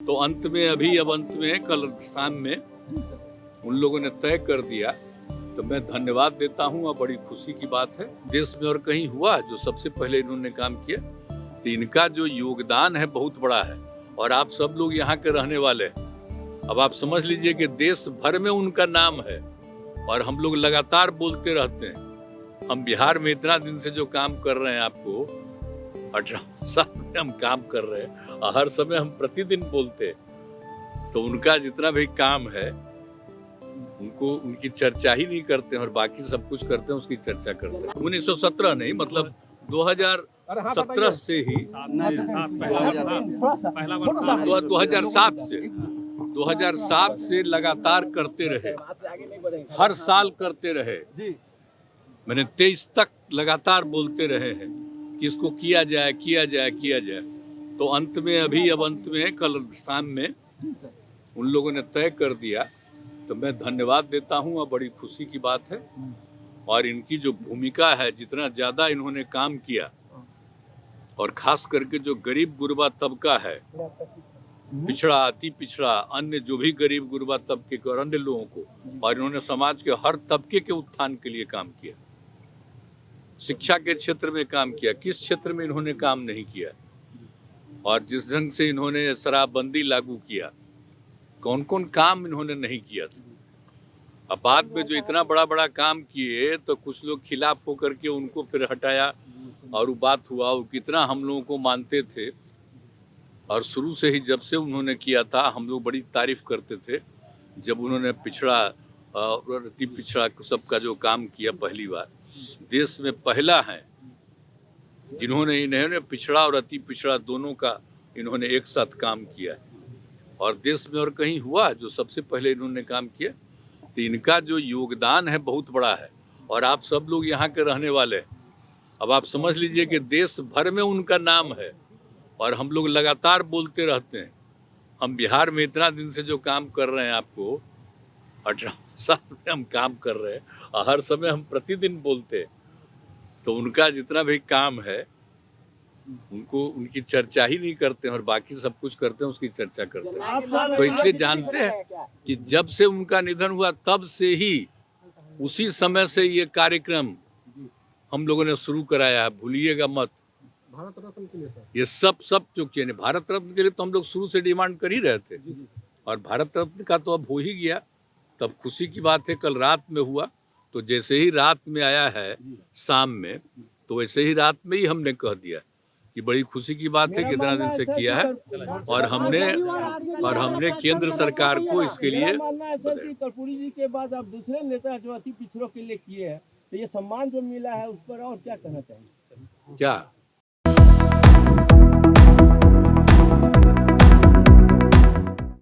तो अंत में अब अंत में कल शाम में उन लोगों ने तय कर दिया, तो मैं धन्यवाद देता हूं और बड़ी खुशी की बात है। देश में और कहीं हुआ जो सबसे पहले इन्होंने काम किया, तो इनका जो योगदान है बहुत बड़ा है। और आप सब लोग यहाँ के रहने वाले हैं, अब आप समझ लीजिए कि देश भर में उनका नाम है और हम लोग लगातार बोलते रहते हैं। हम बिहार में इतना दिन से जो काम कर रहे हैं, आपको 18 साल में हम काम कर रहे हैं और हर समय हम प्रतिदिन बोलते हैं। तो उनका जितना भी काम है उनको उनकी चर्चा ही नहीं करते हैं और बाकी सब कुछ करते हैं उसकी चर्चा करते हैं। 1917 नहीं, मतलब 2017 से ही 2007 से लगातार करते रहे, हर साल करते रहे। मैंने 23 तक लगातार बोलते रहे हैं कि इसको किया जाए किया जाए किया जाए। तो अंत में अब अंत में कल शाम में उन लोगों ने तय कर दिया, तो मैं धन्यवाद देता हूं और बड़ी खुशी की बात है। और इनकी जो भूमिका है, जितना ज्यादा इन्होंने काम किया, और खास करके जो गरीब गुरबा तबका है, पिछड़ा अति पिछड़ा, अन्य जो भी गरीब गुरबा तबके के और अन्य लोगों को, और इन्होंने समाज के हर तबके के उत्थान के लिए काम किया। शिक्षा के क्षेत्र में काम किया, किस क्षेत्र में इन्होंने काम नहीं किया। और जिस ढंग से इन्होंने शराबबंदी लागू किया, कौन कौन काम इन्होंने नहीं किया था। अब बाद में जो इतना बड़ा बड़ा काम किए, तो कुछ लोग खिलाफ होकर के उनको फिर हटाया और वो बात हुआ। वो कितना हम लोगों को मानते थे, और शुरू से ही जब से उन्होंने किया था हम लोग बड़ी तारीफ करते थे। जब उन्होंने पिछड़ा और अति पिछड़ा सबका जो काम किया, पहली बार देश में पहला है जिन्होंने पिछड़ा और अति पिछड़ा दोनों का इन्होंने एक साथ काम किया है। और देश में और कहीं हुआ जो सबसे पहले इन्होंने काम किया, तो इनका जो योगदान है बहुत बड़ा है। और आप सब लोग यहाँ के रहने वाले हैं, अब आप समझ लीजिए कि देश भर में उनका नाम है और हम लोग लगातार बोलते रहते हैं। हम बिहार में इतना दिन से जो काम कर रहे हैं, आपको 18 साल में हम काम कर रहे हैं और हर समय हम प्रतिदिन बोलते हैं। तो उनका जितना भी काम है उनको उनकी चर्चा ही नहीं करते हैं और बाकी सब कुछ करते हैं उसकी चर्चा करते हैं। तो इसलिए जानते हैं कि जब से उनका निधन हुआ, तब से ही उसी समय से ये कार्यक्रम हम लोगों ने शुरू कराया है। भूलिएगा मत, भारत रत्न के लिए सर, ये सब जो किए नहीं, भारत रत्न के लिए तो हम लोग शुरू से डिमांड कर ही रहे थे। और भारत रत्न का तो अब हो ही गया, तब खुशी की बात है। कल रात में हुआ, तो जैसे ही रात में आया है शाम में, तो वैसे ही रात में ही हमने कह दिया कि बड़ी खुशी की बात है कि इतना दिन से किया है। और हमने केंद्र सरकार को इसके लिए, मानना है सर कि कर्पूरी जी के बाद अब दूसरे नेता जो अति पिछड़ों के लिए किए हैं, तो ये सम्मान जो मिला है उस पर और क्या कहना चाहिए? क्या